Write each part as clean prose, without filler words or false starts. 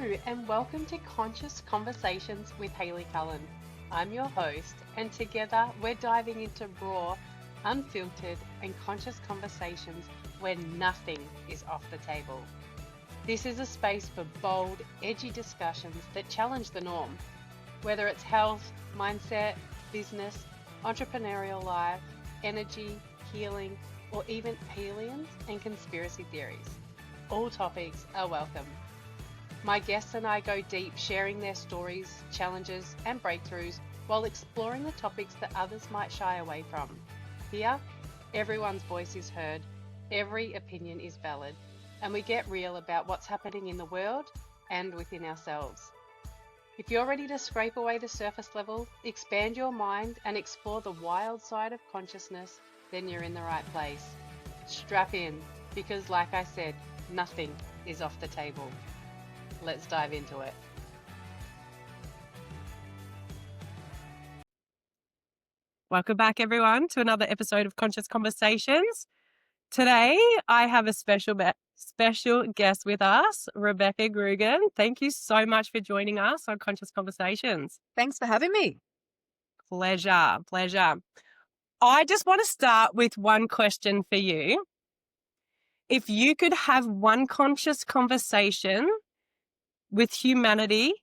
Hello, and welcome to Conscious Conversations with Hayley Cullen. I'm your host, and together we're diving into raw, unfiltered, and conscious conversations where nothing is off the table. This is a space for bold, edgy discussions that challenge the norm, whether it's health, mindset, business, entrepreneurial life, energy, healing, or even aliens and conspiracy theories. All topics are welcome. My guests and I go deep, sharing their stories, challenges, and breakthroughs while exploring the topics that others might shy away from. Here, everyone's voice is heard, every opinion is valid, and we get real about what's happening in the world and within ourselves. If you're ready to scrape away the surface level, expand your mind, and explore the wild side of consciousness, then you're in the right place. Strap in, because like I said, nothing is off the table. Let's dive into it. Welcome back, everyone, to another episode of Conscious Conversations. Today, I have a special guest with us, Rebecca Krugan. Thank you so much for joining us on Conscious Conversations. Thanks for having me. Pleasure. I just want to start with one question for you. If you could have one conscious conversation with humanity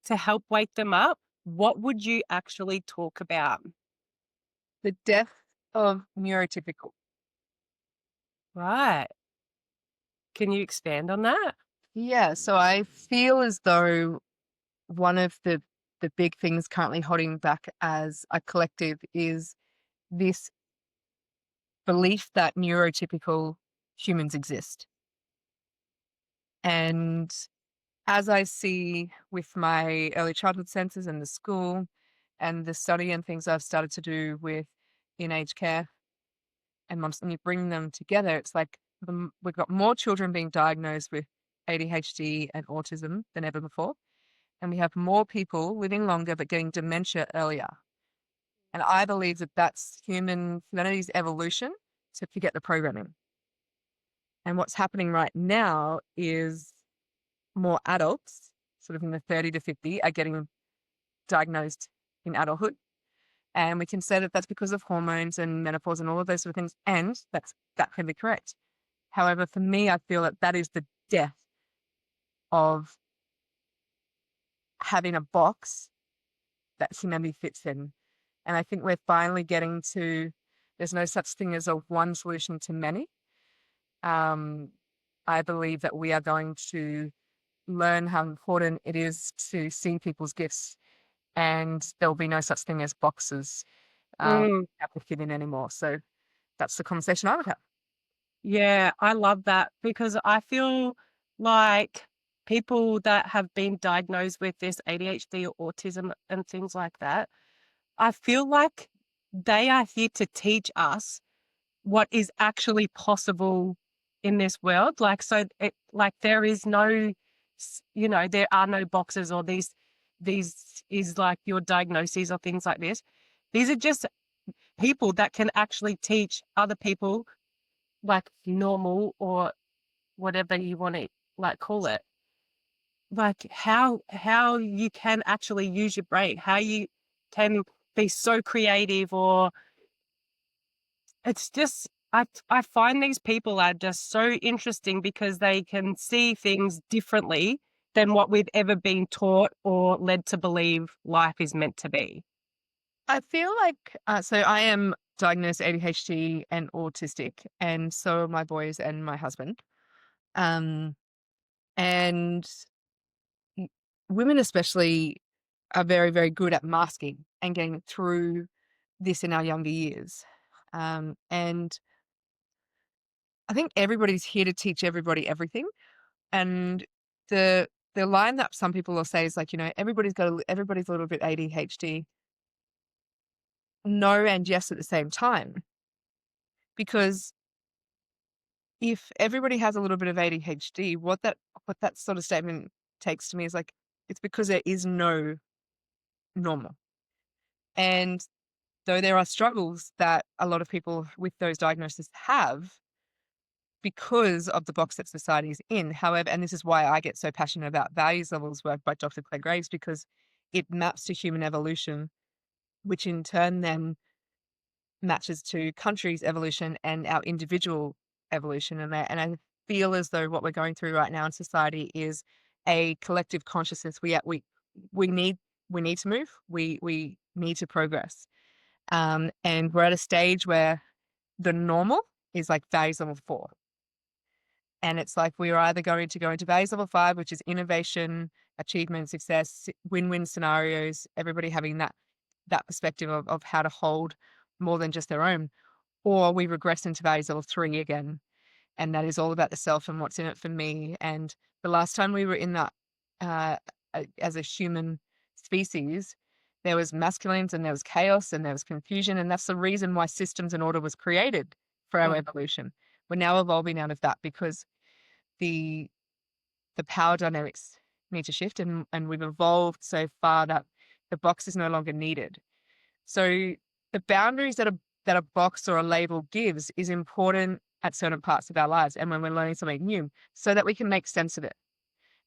to help wake them up, what would you actually talk about? The death of neurotypical. Right. Can you expand on that? Yeah, so I feel as though one of the big things currently holding back as a collective is this belief that neurotypical humans exist. And as I see with my early childhood senses and the school and the study and things I've started to do with in aged care and mums, and you bring them together, it's like we've got more children being diagnosed with ADHD and autism than ever before. And we have more people living longer but getting dementia earlier. And I believe that that's humanity's evolution to forget the programming. And what's happening right now is more adults, sort of in the 30 to 50, are getting diagnosed in adulthood. And we can say that that's because of hormones and menopause and all of those sort of things. And that can be correct. However, for me, I feel that is the death of having a box that humanity fits in. And I think we're finally getting to, there's no such thing as a one solution to many. I believe that we are going to learn how important it is to see people's gifts, and there'll be no such thing as boxes have to fit in anymore. So that's the conversation I would have. Yeah, I love that, because I feel like people that have been diagnosed with this ADHD or autism and things like that, I feel like they are here to teach us what is actually possible in this world. There is no, there are no boxes, or these is like your diagnoses or things like this. These are just people that can actually teach other people, like normal or whatever you want to call it, like how you can actually use your brain, how you can be so creative, or it's just, I find these people are just so interesting because they can see things differently than what we've ever been taught or led to believe life is meant to be. I feel like, so I am diagnosed ADHD and autistic, and so are my boys and my husband. And women especially are very, very good at masking and getting through this in our younger years. And I think everybody's here to teach everybody everything. And the line that some people will say is like, everybody's a little bit ADHD. No and yes at the same time. Because if everybody has a little bit of ADHD, what that sort of statement takes to me is like, it's because there is no normal. And though there are struggles that a lot of people with those diagnoses have, because of the box that society is in. However, and this is why I get so passionate about values levels work by Dr. Clare Graves, because it maps to human evolution, which in turn then matches to countries' evolution and our individual evolution. And I feel as though what we're going through right now in society is a collective consciousness. We need we need to move. We need to progress. And we're at a stage where the normal is like values level 4. And it's like we're either going to go into values level 5, which is innovation, achievement, success, win-win scenarios, everybody having that perspective of how to hold more than just their own, or we regress into values level 3 again. And that is all about the self and what's in it for me. And the last time we were in that uh, as a human species, there was masculines and there was chaos and there was confusion. And that's the reason why systems and order was created for our evolution. We're now evolving out of that because the power dynamics need to shift, and we've evolved so far that the box is no longer needed. So the boundaries that a box or a label gives is important at certain parts of our lives and when we're learning something new, so that we can make sense of it.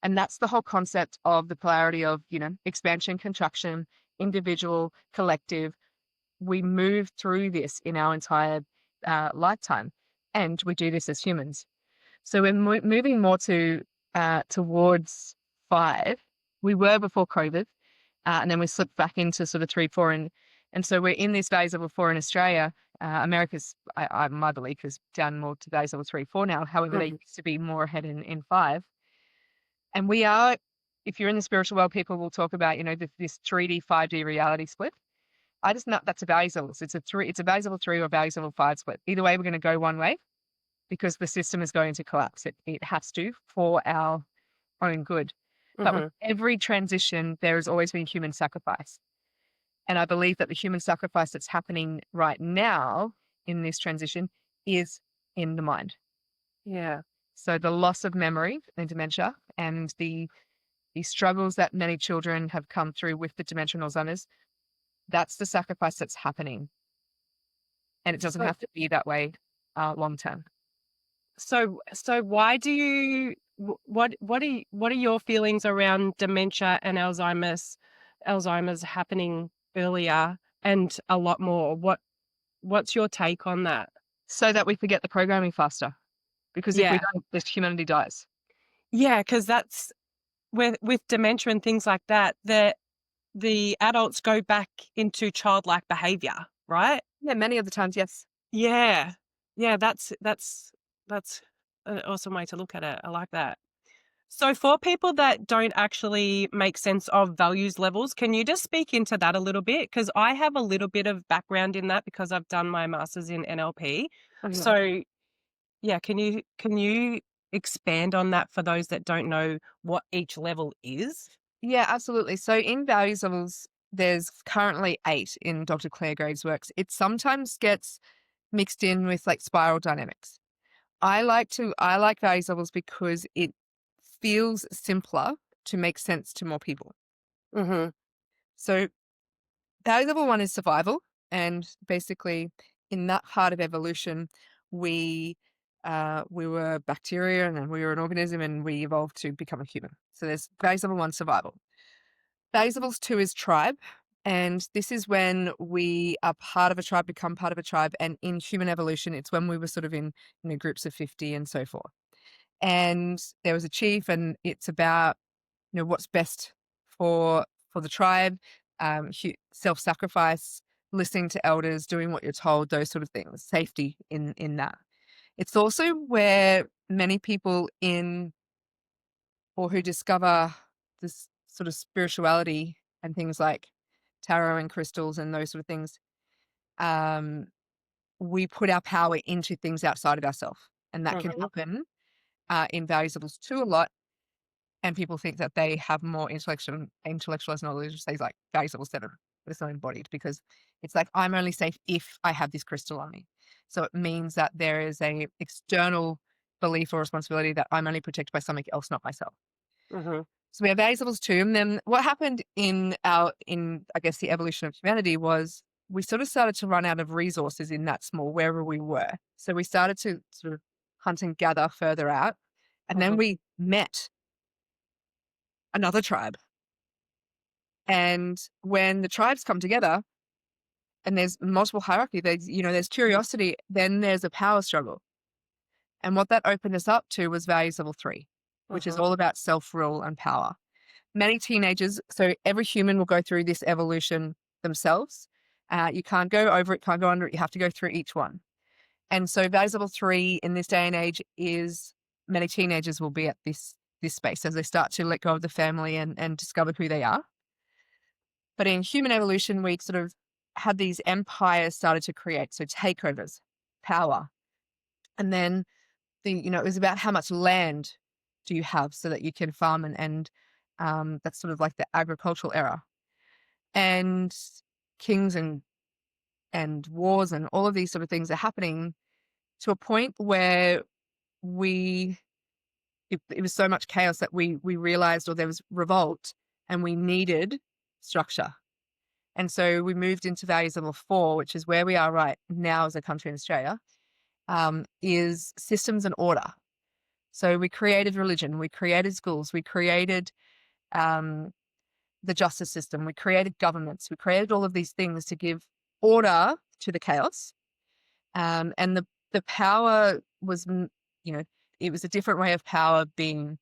And that's the whole concept of the polarity of, expansion, contraction, individual, collective. We move through this in our entire lifetime, and we do this as humans. So we're moving more towards 5. We were before COVID, and then we slipped back into sort of 3, 4, and so we're in this phase level 4 in Australia. America's, my belief, is down more to phase level 3, 4 now. However, they used to be more ahead in 5. And we are, if you're in the spiritual world, people will talk about, this 3D, 5D reality split. I just know that's a values level. It's a values level 3 or values level 5 split. Either way, we're going to go one way because the system is going to collapse. It has to for our own good. But with every transition, there has always been human sacrifice. And I believe that the human sacrifice that's happening right now in this transition is in the mind. Yeah. So the loss of memory and dementia and the struggles that many children have come through with the dementia and Alzheimer's, that's the sacrifice that's happening. And it doesn't have to be that way long term. So why do you what are your feelings around dementia and Alzheimer's happening earlier and a lot more? What's your take on that? So that we forget the programming faster. Because if we don't, this humanity dies. Yeah, because that's with dementia and things like that, the adults go back into childlike behavior, right? Yeah, many of the times, yes. Yeah. Yeah, that's an awesome way to look at it. I like that. So for people that don't actually make sense of values levels, can you just speak into that a little bit? Because I have a little bit of background in that because I've done my master's in NLP. Okay. So yeah, can you expand on that for those that don't know what each level is? Yeah, absolutely. So in values levels, there's currently 8 in Dr. Clare Graves' works. It sometimes gets mixed in with like spiral dynamics. I like values levels because it feels simpler to make sense to more people. So value level 1 is survival. And basically in that part of evolution, we were bacteria and then we were an organism and we evolved to become a human. So there's values level 1, survival. Values levels 2 is tribe. And this is when we are part of a tribe, become part of a tribe. And in human evolution, it's when we were sort of in groups of 50 and so forth. And there was a chief, and it's about what's best for the tribe, self-sacrifice, listening to elders, doing what you're told, those sort of things, safety in that. It's also where many people who discover this sort of spirituality and things like tarot and crystals and those sort of things, we put our power into things outside of ourselves. And that can happen in values levels 2 a lot. And people think that they have more intellectualized knowledge, say like values level 7, but it's not embodied because it's like, I'm only safe if I have this crystal on me. So it means that there is a external belief or responsibility that I'm only protected by something else, not myself. So we have values levels 2. And then what happened in I guess the evolution of humanity was we sort of started to run out of resources in that small, wherever we were. So we started to sort of hunt and gather further out. And then we met another tribe. And when the tribes come together and there's multiple hierarchy, there's curiosity, then there's a power struggle. And what that opened us up to was values level 3, which is all about self-rule and power. Many teenagers, so every human will go through this evolution themselves. You can't go over it, can't go under it. You have to go through each one. And so values level 3 in this day and age is many teenagers will be at this space as they start to let go of the family and discover who they are. But in human evolution, we sort of had these empires started to create. So takeovers, power. And then it was about how much land do you have so that you can farm and that's sort of like the agricultural era. And kings and wars and all of these sort of things are happening to a point where it was so much chaos that we realized, or there was revolt, and we needed structure. And so we moved into values level 4, which is where we are right now as a country in Australia, is systems and order. So we created religion, we created schools, we created the justice system, we created governments, we created all of these things to give order to the chaos. And the power was, it was a different way of power being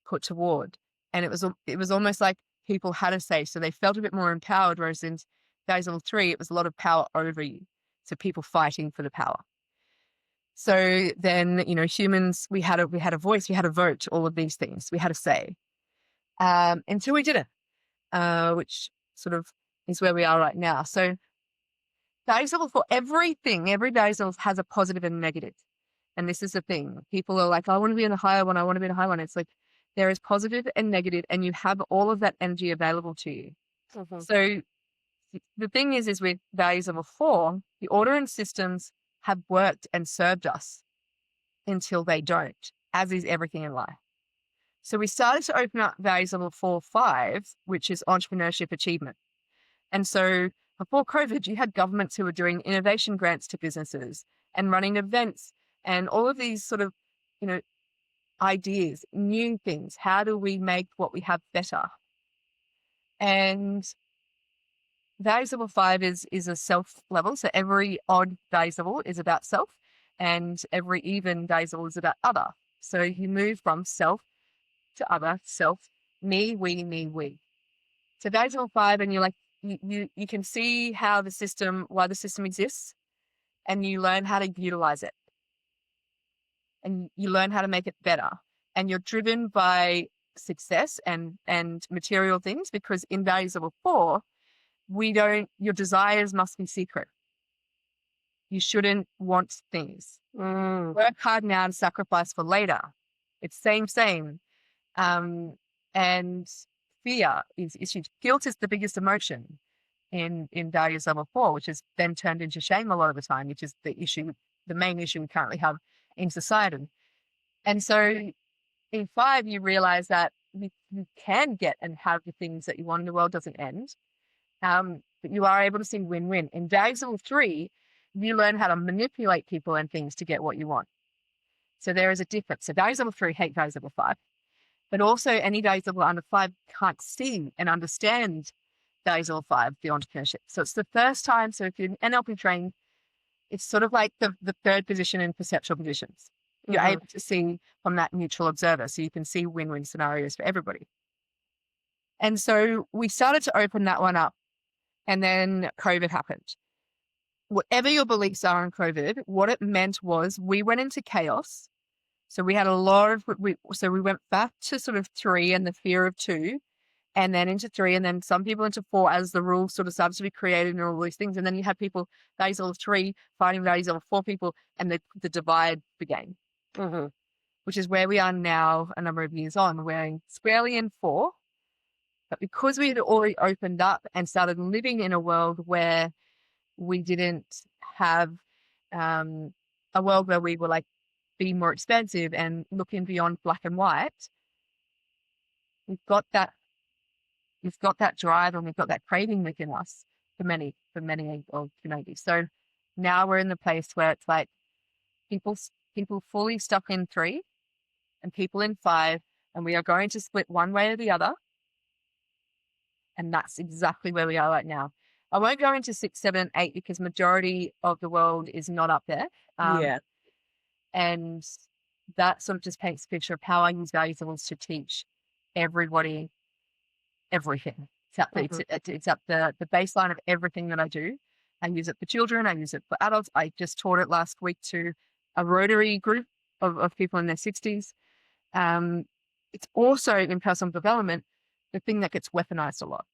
put toward. And it was almost like people had a say, so they felt a bit more empowered, whereas in values level 3, it was a lot of power over you. So people fighting for the power. So then, humans, we had a voice, we had a vote, all of these things. We had a say until we didn't, which sort of is where we are right now. So values level 4, every values level has a positive and negative. And this is the thing. People are like, I want to be in a higher one. I want to be in a higher one. It's like there is positive and negative, and you have all of that energy available to you. So the thing is with values level 4, the order and systems have worked and served us until they don't, as is everything in life. So we started to open up values level 4, 5, which is entrepreneurship achievement. And so before COVID, you had governments who were doing innovation grants to businesses and running events and all of these sort of, ideas, new things. How do we make what we have better? And values level 5 is a self level. So every odd values level is about self, and every even values level is about other. So you move from self to other, self, me, we. So values level 5, and you're like, you can see why the system exists, and you learn how to utilize it. And you learn how to make it better. And you're driven by success and material things, because in values level 4, your desires must be secret. You shouldn't want things. Work hard now and sacrifice for later. It's same. And fear is huge. Guilt is the biggest emotion in values level 4, which is then turned into shame a lot of the time, which is the main issue we currently have in society. And so in 5, you realize that you can get and have the things that you want, and the world doesn't end. But you are able to see win-win. In values level 3, you learn how to manipulate people and things to get what you want. So there is a difference. So values level 3 hate values level 5. But also any values level under 5 can't see and understand values level 5, the entrepreneurship. So it's the first time. So if you're NLP trained, it's sort of like the third position in perceptual positions. You're able to see from that neutral observer, so you can see win-win scenarios for everybody. And so we started to open that one up, and then COVID happened. Whatever your beliefs are on COVID, what it meant was we went into chaos. So we had we went back to sort of 3 and the fear of 2, and then into 3, and then some people into 4 as the rules sort of started to be created and all these things. And then you had people, values level 3 fighting values level 4 people, and the divide began. Which is where we are now, a number of years on. We're squarely in 4, but because we had already opened up and started living in a world where we didn't have a world where we were like being more expansive and looking beyond black and white, we've got that drive, and we've got that craving within us for many of humanity. So now we're in the place where it's like people people fully stuck in 3 and people in 5, and we are going to split one way or the other. And that's exactly where we are right now. I won't go into 6, 7, and 8 because majority of the world is not up there. Yeah. And that sort of just paints a picture of how I use values levels to teach everybody everything. It's up the baseline of everything that I do. I use it for children. I use it for adults. I just taught it last week to a Rotary group of people in their 60s. It's also in personal development, the thing that gets weaponized a lot.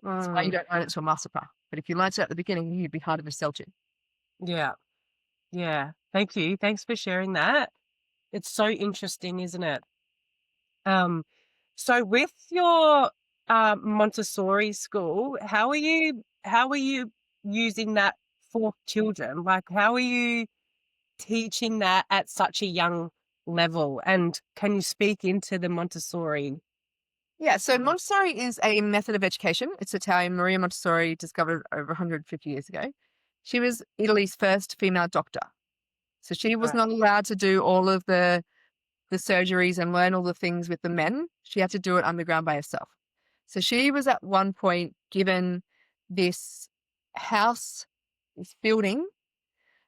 That's why you don't learn it to a masterclass. But if you learned it at the beginning, you'd be harder to sell to. Yeah. Yeah. Thank you. Thanks for sharing that. It's so interesting, isn't it? So with your Montessori school, how are you using that for children? Like, how are you teaching that at such a young level? And can you speak into the Montessori? Yeah, so Montessori is a method of education. It's Italian. Maria Montessori discovered over 150 years ago. She was Italy's first female doctor. So she was not allowed to do all of the surgeries and learn all the things with the men. She had to do it underground by herself. So she was at one point given this house, this building,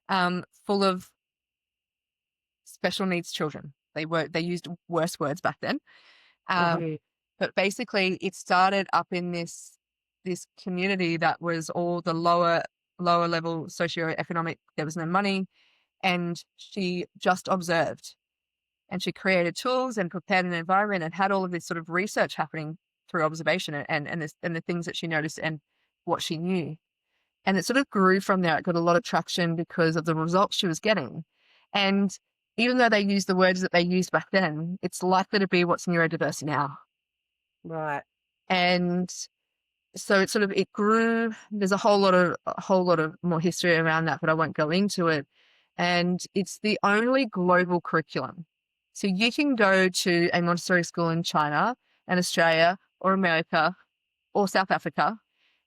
full of special needs children. They used worse words back then. But basically it started up in this community that was all the lower level socioeconomic. There was no money, and she just observed, and she created tools and prepared an environment and had all of this sort of research happening through observation and the things that she noticed and what she knew. And it sort of grew from there. It got a lot of traction because of the results she was getting. And even though they used the words that they used back then, it's likely to be what's neurodiverse now. Right. And so it grew. There's a whole lot of more history around that, but I won't go into it. And it's the only global curriculum. So you can go to a Montessori school in China and Australia or America or South Africa,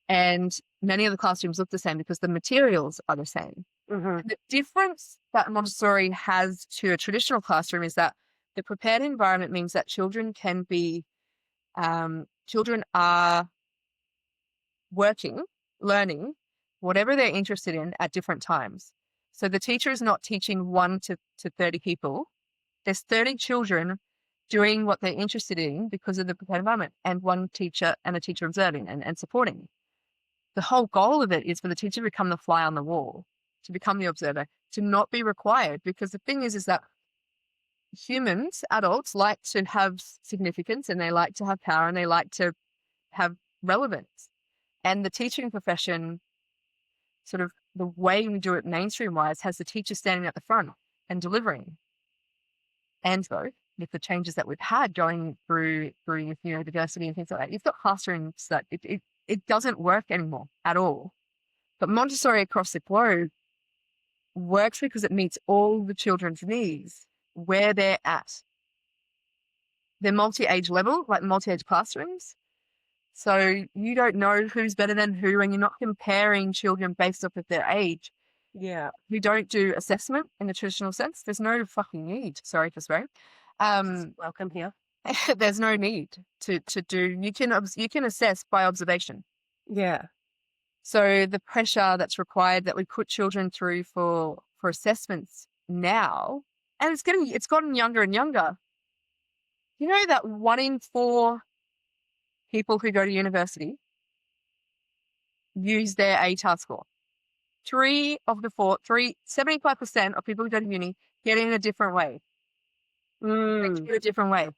and many of the classrooms look the same because the materials are the same. The difference that Montessori has to a traditional classroom is that the prepared environment means that children are working, learning, whatever they're interested in at different times. So the teacher is not teaching 1 to 30 people. There's 30 children doing what they're interested in because of the prepared environment, and one teacher and a teacher observing and supporting. The whole goal of it is for the teacher to become the fly on the wall, to become the observer, to not be required. Because the thing is that humans, adults, like to have significance, and they like to have power, and they like to have relevance. And the teaching profession, sort of the way we do it mainstream wise, has the teacher standing at the front and delivering. And though, with the changes that we've had going through with neurodiversity and things like that, you've got classrooms that it doesn't work anymore at all. But Montessori across the globe works because it meets all the children's needs where they're at. They're multi-age level, like multi-age classrooms. So you don't know who's better than who, and you're not comparing children based off of their age. Yeah. We don't do assessment in the traditional sense. There's no fucking need. Sorry for swearing. Welcome here. There's no need to do. You can assess by observation. Yeah. So the pressure that's required that we put children through for assessments now, and it's gotten younger and younger. You know that 1 in 4 people who go to university use their ATAR score. 3 of the 4, 75% of people who go to uni get in a different way. They get a different way.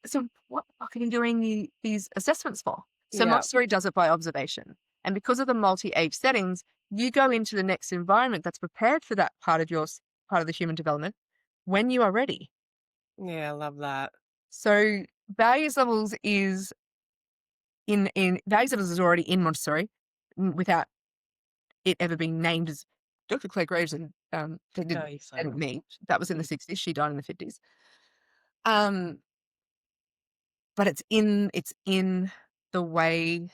So what the fuck are you doing these assessments for? So Montessori does it by observation. And because of the multi-age settings, you go into the next environment that's prepared for that part of the human development when you are ready. Yeah, I love that. So values levels is values levels is already in Montessori without it ever being named as Dr. Clare Graves, and they didn't name. That was in the 60s. She died in the 50s. But it's in the way,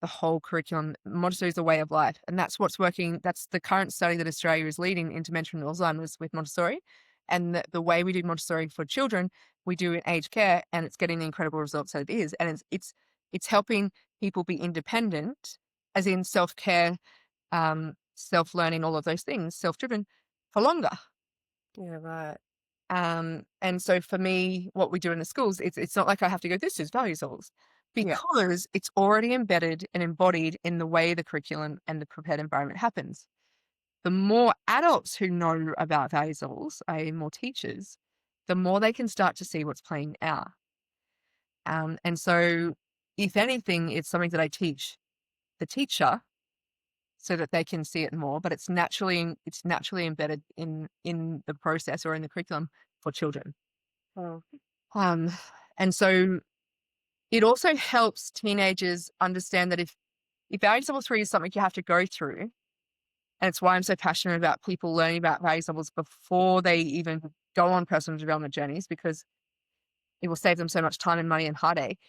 the whole curriculum. Montessori is the way of life, and that's what's working. That's the current study that Australia is leading in dementia and Alzheimer's with Montessori, And the way we do Montessori for children, we do in aged care, and it's getting the incredible results that it is. And it's helping people be independent, as in self-care, self-learning, all of those things, self-driven, for longer. Yeah, right. And so for me, what we do in the schools, it's not like I have to go, this is values levels, Yeah. because it's already embedded and embodied in the way the curriculum and the prepared environment happens. The more adults who know about values levels, i.e. more teachers, the more they can start to see what's playing out. And so if anything, it's something that I teach the teacher so that they can see it more, but it's naturally embedded in the process or in the curriculum for children. Oh. And so it also helps teenagers understand that if values level 3 is something you have to go through, and it's why I'm so passionate about people learning about values levels before they even go on personal development journeys, because it will save them so much time and money and heartache.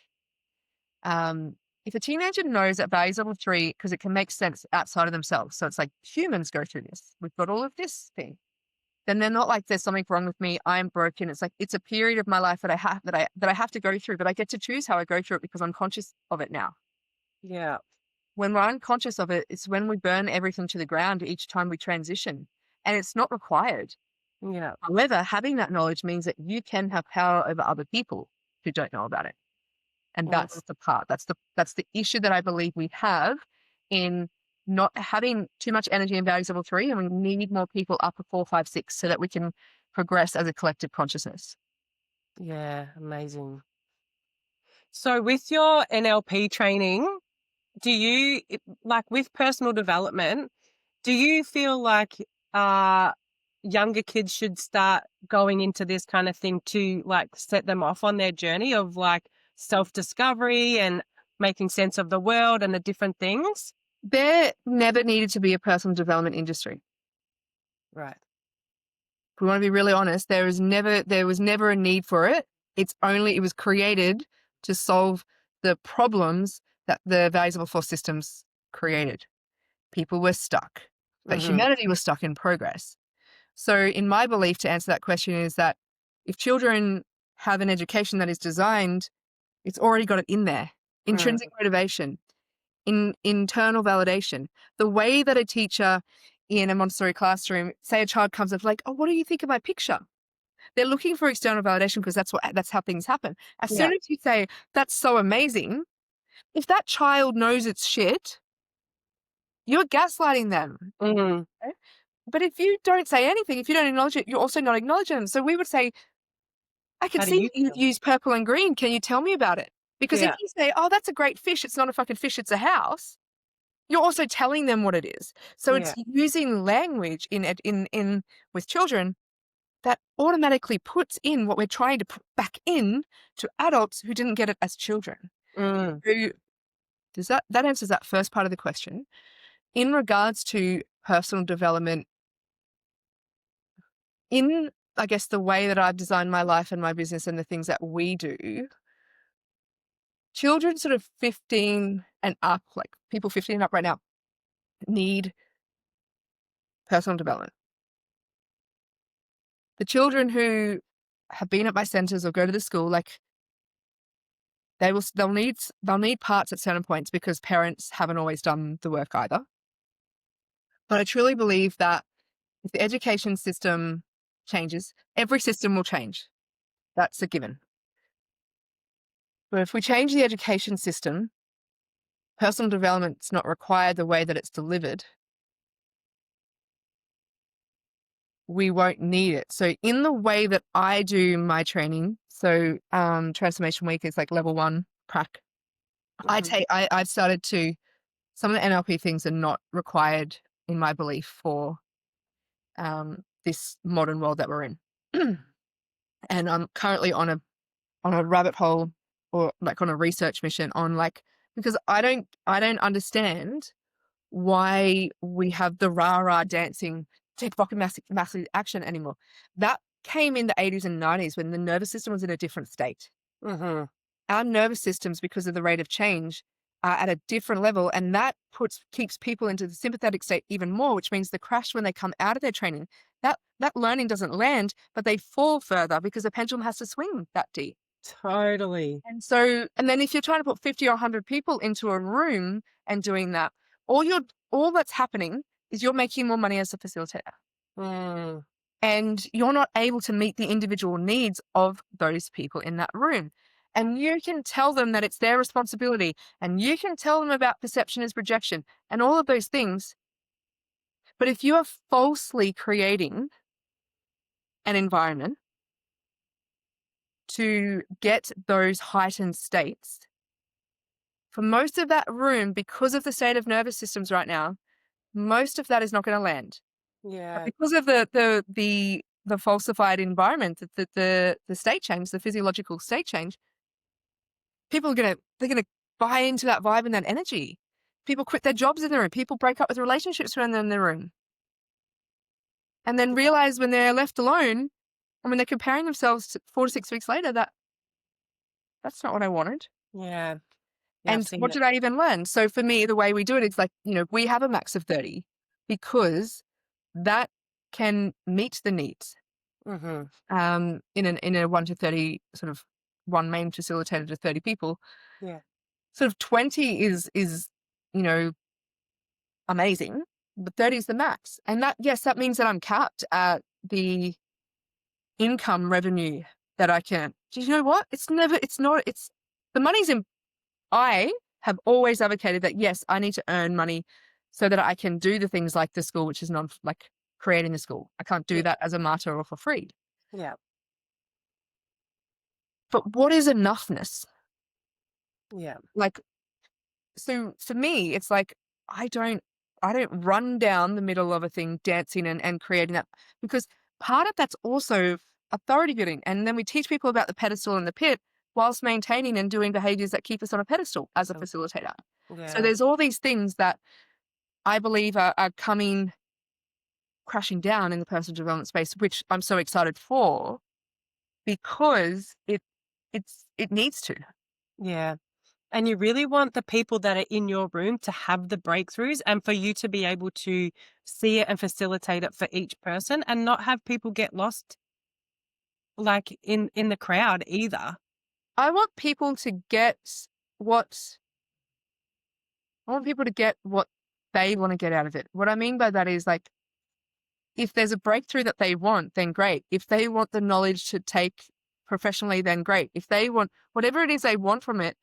If a teenager knows that values level 3, because it can make sense outside of themselves, so it's like humans go through this, we've got all of this thing, then they're not like, there's something wrong with me, I'm broken. It's like, it's a period of my life that I have to go through, but I get to choose how I go through it because I'm conscious of it now. Yeah. When we're unconscious of it, it's when we burn everything to the ground each time we transition, and it's not required. Yeah. However, having that knowledge means that you can have power over other people who don't know about it. And that's the part, that's the issue that I believe we have in not having too much energy in values level 3, and we need more people up at 4, 5, 6 so that we can progress as a collective consciousness. Yeah, amazing. So with your NLP training, do you, like with personal development, do you feel like younger kids should start going into this kind of thing to like set them off on their journey of like self-discovery and making sense of the world and the different things? There never needed to be a personal development industry. Right. If we want to be really honest, there was never a need for it. It was created to solve the problems that the values level 4 systems created. People were stuck, but humanity was stuck in progress. So in my belief, to answer that question, is that if children have an education that is designed, it's already got it in there. Intrinsic motivation, internal validation. The way that a teacher in a Montessori classroom, say a child comes up like, oh, what do you think of my picture? They're looking for external validation because that's how things happen. As soon as you say, that's so amazing, if that child knows it's shit, you're gaslighting them. Mm-hmm. Okay? But if you don't say anything, if you don't acknowledge it, you're also not acknowledging them. So we would say, I can How do see you you feel? use purple and green. Can you tell me about it? Because if you say, oh, that's a great fish, it's not a fucking fish, it's a house, you're also telling them what it is. So it's using language in with children that automatically puts in what we're trying to put back in to adults who didn't get it as children. Does that answers that first part of the question. In regards to personal development, in, I guess, the way that I've designed my life and my business and the things that we do, children sort of 15 and up, like people 15 and up right now, need personal development. The children who have been at my centers or go to the school, like they'll need parts at certain points because parents haven't always done the work either. But I truly believe that if the education system changes, every system will change. That's a given. But if we change the education system, personal development's not required the way that it's delivered, we won't need it. So in the way that I do my training, so Transformation Week is like level 1 prac. I've started to, some of the NLP things are not required in my belief for this modern world that we're in. And I'm currently on a rabbit hole, or like on a research mission on like, because I don't understand why we have the rah-rah dancing, take fucking massive action anymore. That came in the 80s and 90s when the nervous system was in a different state. Our nervous systems, because of the rate of change, at a different level. And that keeps people into the sympathetic state even more, which means the crash when they come out of their training, that learning doesn't land, but they fall further because the pendulum has to swing that deep. Totally. And then if you're trying to put 50 or 100 people into a room and doing that, all that's happening is you're making more money as a facilitator. Mm. And you're not able to meet the individual needs of those people in that room. And you can tell them that it's their responsibility, and you can tell them about perception as projection and all of those things. But if you are falsely creating an environment to get those heightened states, for most of that room, because of the state of nervous systems right now, most of that is not going to land. Yeah. Because of the falsified environment, the state change, the physiological state change, people they're gonna buy into that vibe and that energy. People quit their jobs in the room. People break up with relationships when they're in the room. And then realize when they're left alone and when they're comparing themselves to 4 to 6 weeks later that that's not what I wanted. Yeah. And what did I even learn? So for me, the way we do it is like, we have a max of 30 because that can meet the needs. Mm-hmm. In a 1 to 30 sort of one main facilitator to 30 people. Yeah. Sort of 20 is amazing, but 30 is the max. And that means that I'm capped at the income revenue that I can. Do you know what? The money's in. I have always advocated that, yes, I need to earn money so that I can do the things like the school, which is not like creating the school. I can't do that as a martyr or for free. Yeah. But what is enoughness? Yeah. Like, so for me, it's like, I don't run down the middle of a thing, dancing and creating that, because part of that's also authority building. And then we teach people about the pedestal and the pit whilst maintaining and doing behaviors that keep us on a pedestal as a facilitator. Yeah. So there's all these things that I believe are coming crashing down in the personal development space, which I'm so excited for because it needs to. Yeah. And you really want the people that are in your room to have the breakthroughs and for you to be able to see it and facilitate it for each person and not have people get lost like in the crowd either. I want people to get what they want to get out of it. What I mean by that is, like, if there's a breakthrough that they want, then great. If they want the knowledge to take professionally, then great. If they want whatever it is they want from it,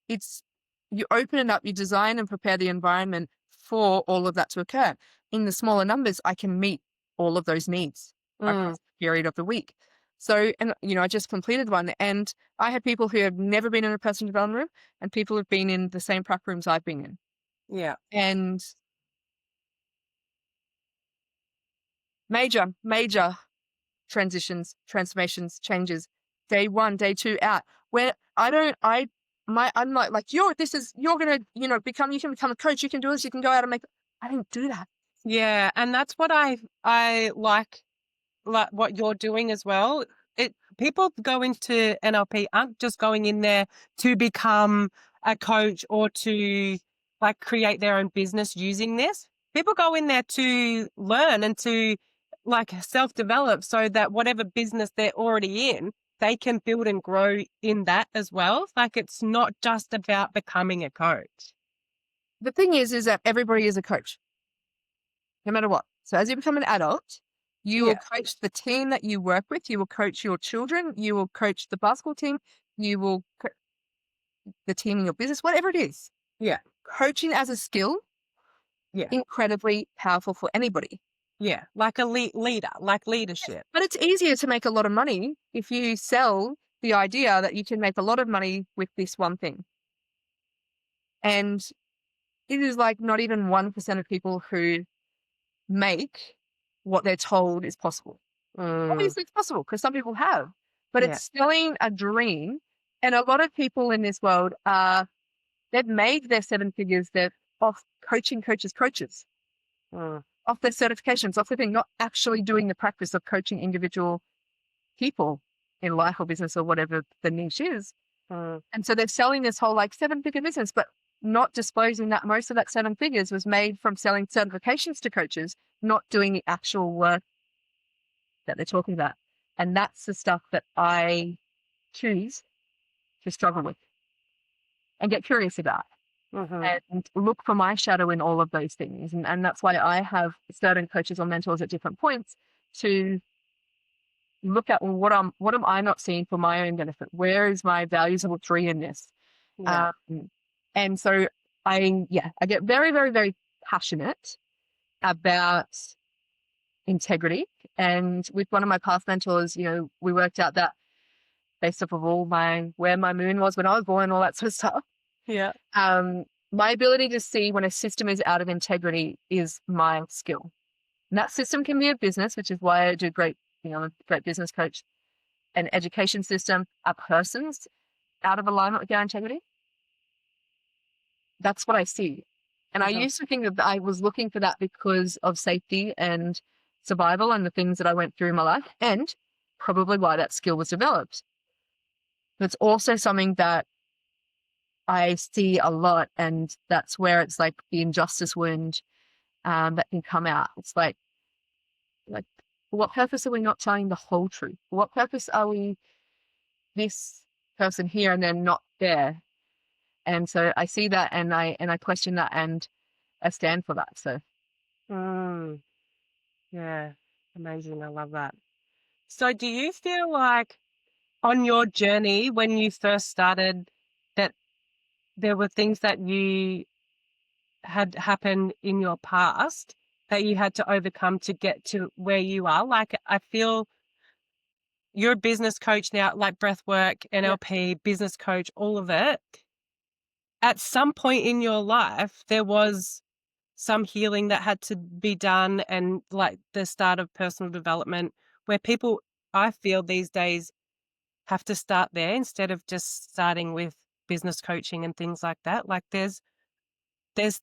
you open it up, you design and prepare the environment for all of that to occur. In the smaller numbers, I can meet all of those needs across the period of the week. So, and I just completed one, and I had people who have never been in a personal development room and people who've been in the same prep rooms I've been in. Yeah. And major transitions, transformations, changes, day 1, day 2 out, where I'm like, you can become a coach, you can do this, you can go out and I didn't do that. Yeah. And that's what I like what you're doing as well. People go into NLP aren't just going in there to become a coach or to like create their own business using this. People go in there to learn and to like self-develop so that whatever business they're already in, they can build and grow in that as well. Like, it's not just about becoming a coach. The thing is that everybody is a coach, no matter what. So as you become an adult, you will coach the team that you work with. You will coach your children. You will coach the basketball team. You will the team in your business, whatever it is. Yeah. Coaching as a skill, incredibly powerful for anybody. Yeah, like a leader, like leadership. Yes. But it's easier to make a lot of money if you sell the idea that you can make a lot of money with this one thing. And it is like not even 1% of people who make what they're told is possible. Obviously it's possible because some people have, but it's selling a dream. And a lot of people in this world they've made their 7 figures. They're off coaching coaches, off their certifications, off the thing, not actually doing the practice of coaching individual people in life or business or whatever the niche is. And so they're selling this whole like 7-figure business, but not disclosing that most of that 7 figures was made from selling certifications to coaches, not doing the actual work that they're talking about. And that's the stuff that I choose to struggle with and get curious about and look for my shadow in all of those things. And that's why I have certain coaches or mentors at different points to look at, well, what am I not seeing for my own benefit? Where is my values level 3 in this? Yeah. And so I get very, very, very passionate about integrity. And with one of my past mentors, we worked out that based off of where my moon was when I was born, all that sort of stuff. Yeah. My ability to see when a system is out of integrity is my skill. And that system can be a business, which is why I do great, I'm a great business coach, an education system, a person's out of alignment with their integrity. That's what I see. And I used to think that I was looking for that because of safety and survival and the things that I went through in my life, and probably why that skill was developed. But it's also something that I see a lot, and that's where it's like the injustice wound that can come out. It's like, for what purpose are we not telling the whole truth? For what purpose are we this person here and then not there? And so I see that, and I question that, and I stand for that. So, yeah, amazing. I love that. So, do you feel like on your journey when you first started that there were things that you had happened in your past that you had to overcome to get to where you are? Like, I feel you're a business coach now, like breath work, NLP, business coach, all of it. At some point in your life, there was some healing that had to be done, and like the start of personal development, where people, I feel these days, have to start there instead of just starting with business coaching and things like that. Like there's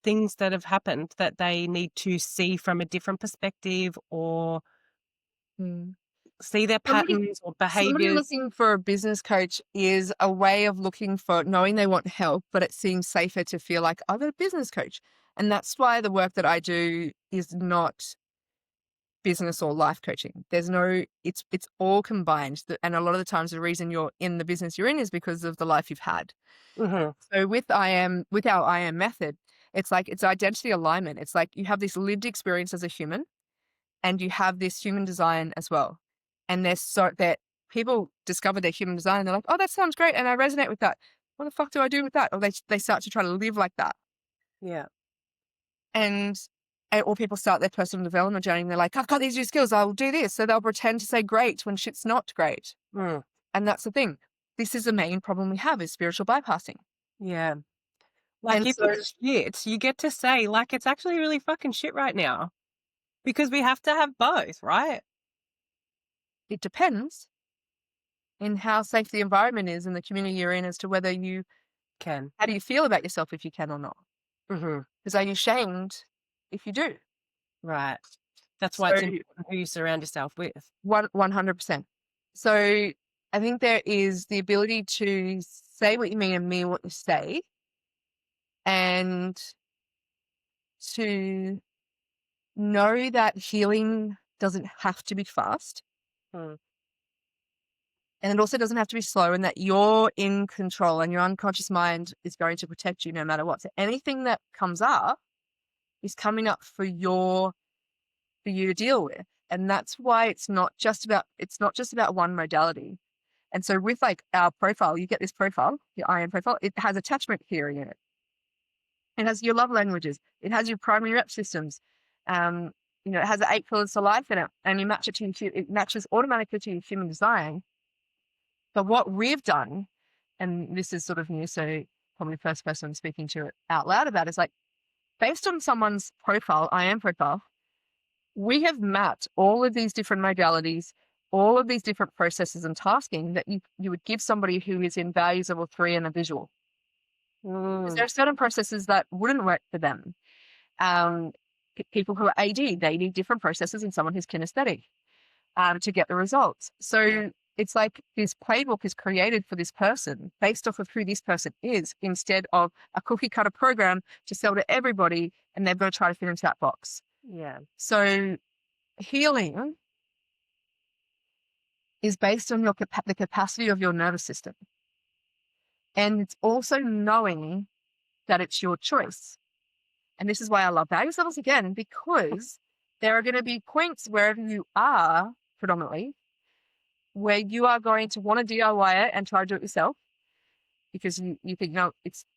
things that have happened that they need to see from a different perspective, or see their patterns or somebody behaviors. looking for a business coach is a way of looking for knowing they want help, but it seems safer to feel like I've got a business coach. And that's why the work that I do is not business or life coaching. It's all combined. And a lot of the times the reason you're in the business you're in is because of the life you've had. So with our I am method, it's like it's identity alignment. It's like you have this lived experience as a human, and you have this human design as well. And that people discover their human design and they're like, oh, that sounds great, and I resonate with that. What the fuck do I do with that? Or they start to try to live like that. Yeah. Or people start their personal development journey and they're like, I've got these new skills, I'll do this. So they'll pretend to say great when shit's not great. And that's the thing. This is the main problem we have, is spiritual bypassing. Yeah. Like if it's shit, you get to say, like, it's actually really fucking shit right now. Because we have to have both, right? It depends in how safe the environment is and the community you're in as to whether you can. How do you feel about yourself if you can or not? Because are you shamed if you do? Right. That's why it's important who you surround yourself with. 100%. So I think there is the ability to say what you mean and mean what you say, and to know that healing doesn't have to be fast. And it also doesn't have to be slow, and that you're in control and your unconscious mind is going to protect you no matter what. So anything that comes up is coming up for you to deal with. And that's why it's not just about one modality. And so with like our profile, you get this profile, your IM profile, it has attachment theory in it. It has your love languages. It has your primary rep systems. It has the 8 pillars to life in it, and you match it matches automatically to your human design. But what we've done, and this is sort of new, so probably the first person I'm speaking to it out loud about, is like, based on someone's profile, IM profile, we have mapped all of these different modalities, all of these different processes and tasking that you would give somebody who is in values level 3 and a visual. Because there are certain processes that wouldn't work for them. People who are AD, they need different processes than someone who's kinesthetic to get the results. So it's like this playbook is created for this person based off of who this person is, instead of a cookie cutter program to sell to everybody and they've got to try to fit into that box. Yeah. So healing is based on the capacity of your nervous system. And it's also knowing that it's your choice. And this is why I love values levels again, because there are going to be points wherever you are predominantly where you are going to want to DIY it and try to do it yourself because you think, no,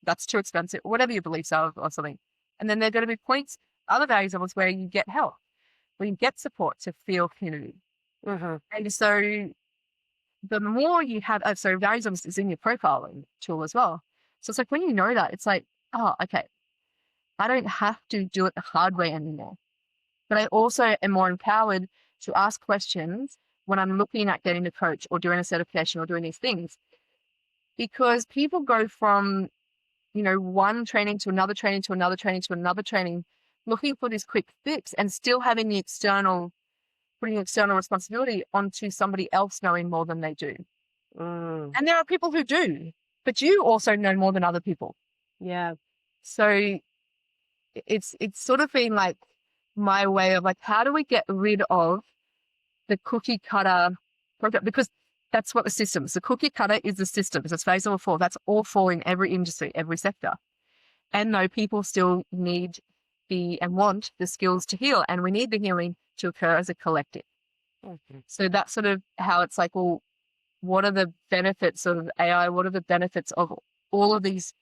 that's too expensive, whatever your beliefs are or something. And then there are going to be points, other values levels where you get help, where you get support to feel community. And so the more you have, so values levels is in your profiling tool as well. So it's like when you know that, it's like, oh, okay, I don't have to do it the hard way anymore. But I also am more empowered to ask questions when I'm looking at getting a coach or doing a certification or doing these things. Because people go from, one training to another training to another training to another training, looking for this quick fix and still having putting external responsibility onto somebody else knowing more than they do. And there are people who do, but you also know more than other people. Yeah. So it's sort of been like my way of like, how do we get rid of the cookie cutter program? Because that's what the systems, the cookie cutter is the systems. It's phase level 4. That's awful in every industry, every sector. And no, people still need and want the skills to heal. And we need the healing to occur as a collective. So that's sort of how it's like, well, what are the benefits of AI? What are the benefits of all of these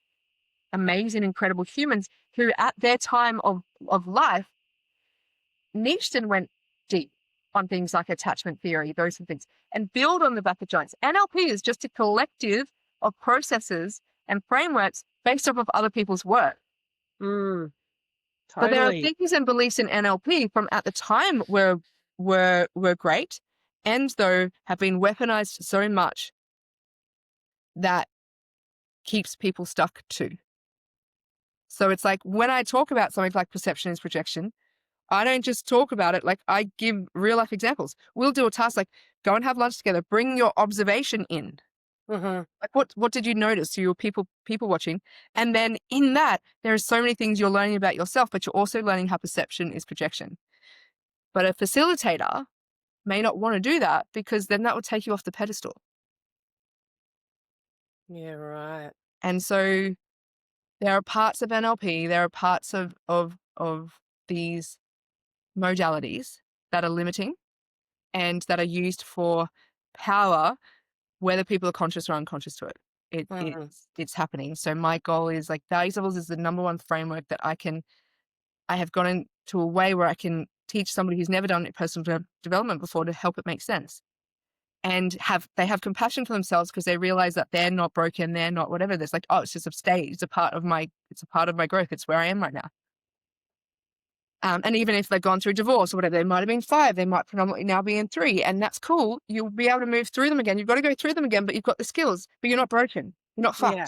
amazing, incredible humans who at their time of life niched and went deep on things like attachment theory, those sort of things, and build on the back of giants. NLP is just a collective of processes and frameworks based off of other people's work. Totally. But there are things and beliefs in NLP from at the time were great, and though have been weaponized so much that keeps people stuck too. So it's like when I talk about something like perception is projection, I don't just talk about it, like I give real life examples. We'll do a task like go and have lunch together, bring your observation in. Like what did you notice? So you're people watching. And then in that, there are so many things you're learning about yourself, but you're also learning how perception is projection. But a facilitator may not want to do that because then that will take you off the pedestal. Yeah, right. And so there are parts of NLP, there are parts of these modalities that are limiting and that are used for power, whether people are conscious or unconscious to it. It's happening. So my goal is like values levels is the number one framework that I have gone into a way where I can teach somebody who's never done personal development before to help it make sense. And they have compassion for themselves because they realize that they're not broken, they're not whatever. There's like, oh, it's just a stage. It's a part of my growth. It's where I am right now. And even if they've gone through divorce or whatever, they might have been 5, they might predominantly now be in 3, and that's cool. You'll be able to move through them again. You've got to go through them again, but you've got the skills, but you're not broken. You're not fucked. Yeah.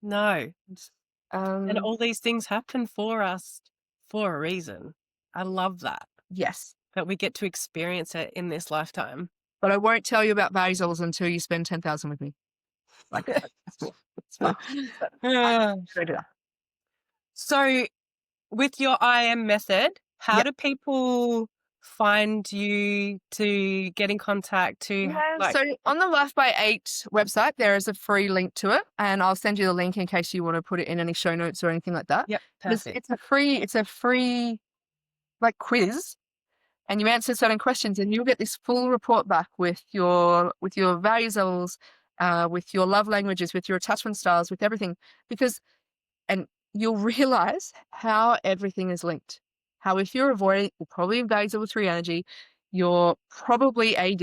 No. And all these things happen for us for a reason. I love that. Yes. That we get to experience it in this lifetime. But I won't tell you about values levels until you spend 10,000 with me. Like, it's fine. So with your IM method, how do people find you to get in contact to so on the Life by 8 website there is a free link to it, and I'll send you the link in case you want to put it in any show notes or anything like that. Perfect. It's a free like quiz, and you answer certain questions and you'll get this full report back with your values levels, with your love languages, with your attachment styles, with everything, and you'll realize how everything is linked. How if you're avoiding, you're probably in values level 3 energy, you're probably AD.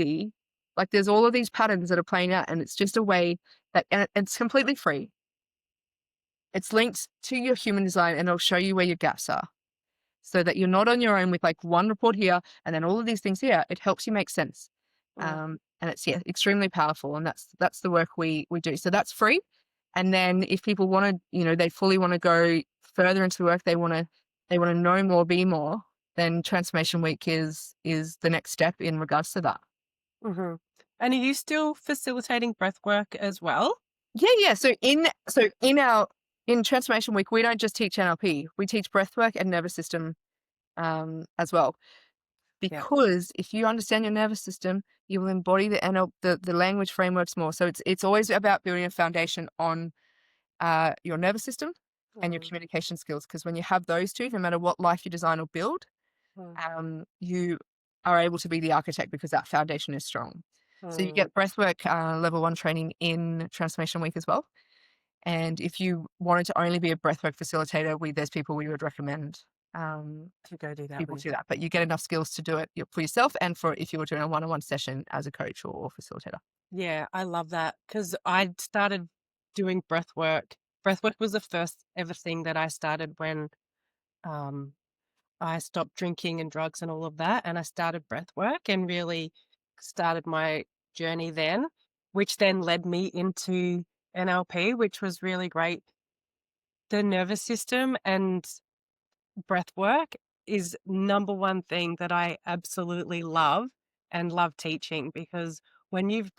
Like there's all of these patterns that are playing out, and it's just a way that, and it's completely free. It's linked to your human design, and it'll show you where your gaps are, so that you're not on your own with like one report here and then all of these things here. It helps you make sense. And it's extremely powerful, and that's the work we do. So that's free. And then if people want to, they fully want to go further into the work, they want to know more, be more, then Transformation Week is the next step in regards to that. And are you still facilitating breath work as well? Yeah. So in Transformation Week, we don't just teach NLP, we teach breathwork and nervous system as well. Yeah. Because if you understand your nervous system, you will embody the language frameworks more. So it's always about building a foundation on your nervous system and your Mm, communication skills. Because when you have those two, no matter what life you design or build, mm, you are able to be the architect because that foundation is strong. So you mm. get breathwork level 1 training in Transformation Week as well. And if you wanted to only be a breathwork facilitator, there's people we would recommend To go do that people with. to that. But you get enough skills to do it for yourself and for if you were doing a one-on-one session as a coach or facilitator. Yeah, I love that because I started doing breath work. Breath work was the first ever thing that I started when um, I stopped drinking and drugs and all of that. And I started breath work and really started my journey then, which then led me into NLP, which was really great. The nervous system and breath work is number one thing that I absolutely love and love teaching because when you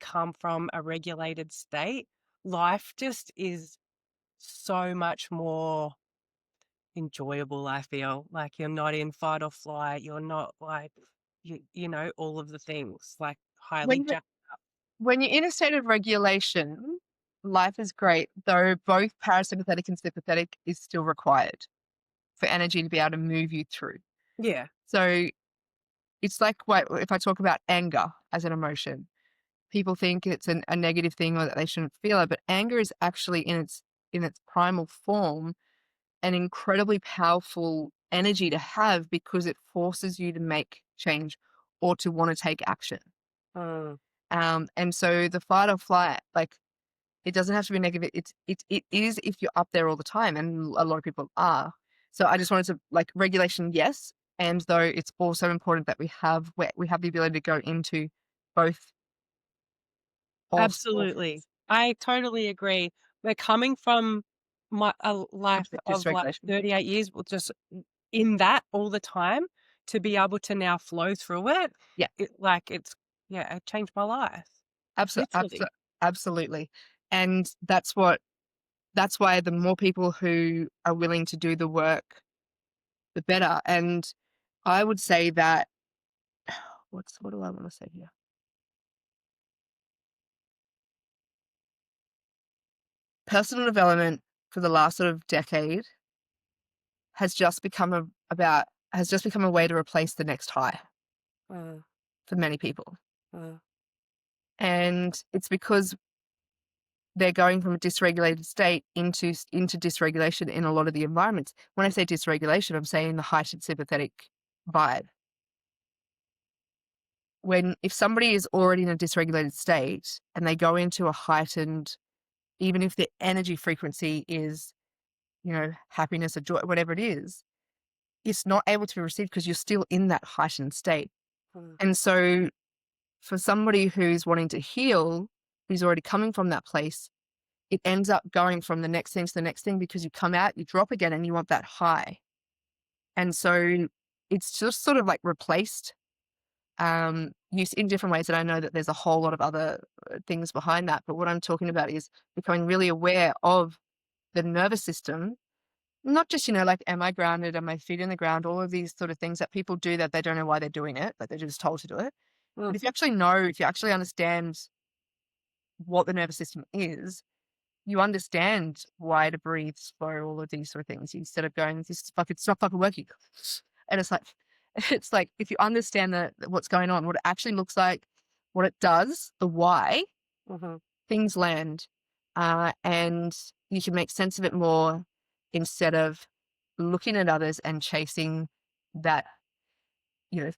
come from a regulated state, life just is so much more enjoyable. I feel like you're not in fight or flight. You're not like, all of the things like highly When you jacked up. when you're in a state of regulation, life is great, though both parasympathetic and sympathetic is still required for energy to be able to move you through. Yeah. So it's like if I talk about anger as an emotion, people think it's a negative thing or that they shouldn't feel it, but anger is actually in its primal form an incredibly powerful energy to have because it forces you to make change or to want to take action. Mm, And so the fight or flight, like it doesn't have to be negative. It is if you're up there all the time, and a lot of people are. So I just wanted to like regulation, yes, and though it's also important that we have the ability to go into both or Absolutely. I totally agree. We're coming from a life complete of like dysregulation. 38 years, well, just in that all the time to be able to now flow through it. Yeah, Yeah, it changed my life. absolutely, Literally. absolutely, and that's why the more people who are willing to do the work, the better. And I would say that what do I want to say here? Personal development for the last sort of decade has just become a way to replace the next high mm, for many people. mm, And it's because they're going from a dysregulated state into dysregulation in a lot of the environments. When I say dysregulation, I'm saying the heightened sympathetic vibe. If somebody is already in a dysregulated state and they go into a heightened, even if the energy frequency is, happiness or joy, whatever it is, it's not able to be received because you're still in that heightened state. mm, And so for somebody who's wanting to heal, who's already coming from that place, it ends up going from the next thing to the next thing because you come out, you drop again, and you want that high. And so it's just sort of like replaced use in different ways. And I know that there's a whole lot of other things behind that. But what I'm talking about is becoming really aware of the nervous system, not just, like, am I grounded? Are my feet in the ground? All of these sort of things that people do that they don't know why they're doing it, like they're just told to do it. mm, But if you actually understand what the nervous system is, you understand why to breathe slow, all of these sort of things, instead of going, it's not fucking working. And it's like, if you understand what's going on, what it actually looks like, what it does, the why, mhm, things land, and you can make sense of it more instead of looking at others and chasing that,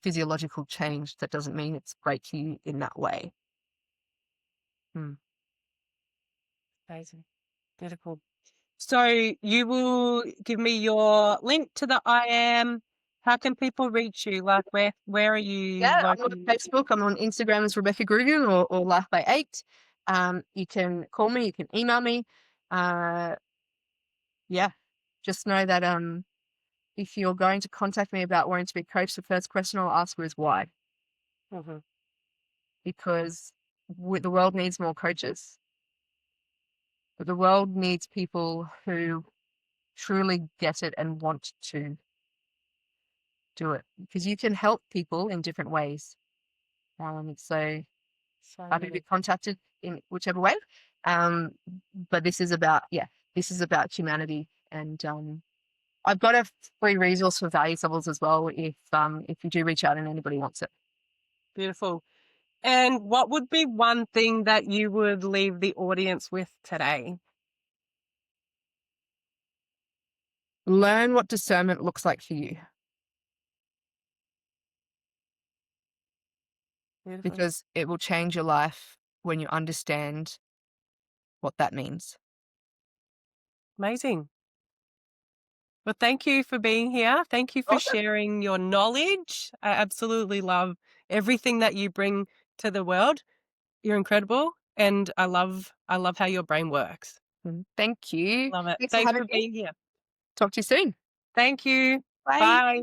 physiological change that doesn't mean it's great for you in that way. Hmm. Amazing. Beautiful. So you will give me your link to the I am. How can people reach you? Like where are you Yeah, I'm on located? Facebook. I'm on Instagram as Rebecca Krugan or Life by 8. You can call me. You can email me. Uh, yeah, just know that if you're going to contact me about wanting to be coached, the first question I'll ask you is why. mhm. because the world needs more coaches. But the world needs people who truly get it and want to do it, because you can help people in different ways. So So happy to be many. contacted in whichever way. But this is about humanity, and I've got a free resource for values levels as well if you do reach out and anybody wants it. Beautiful. And what would be one thing that you would leave the audience with today? Learn what discernment looks like for you, Beautiful. because it will change your life when you understand what that means. Amazing. Well, thank you for being here. Thank you for Awesome. sharing your knowledge. I absolutely love everything that you bring to the world. You're incredible, and I love how your brain works. Thank you. Love it. Thanks for Thanks having for me. being here. Talk to you soon. Thank you. Bye. Bye.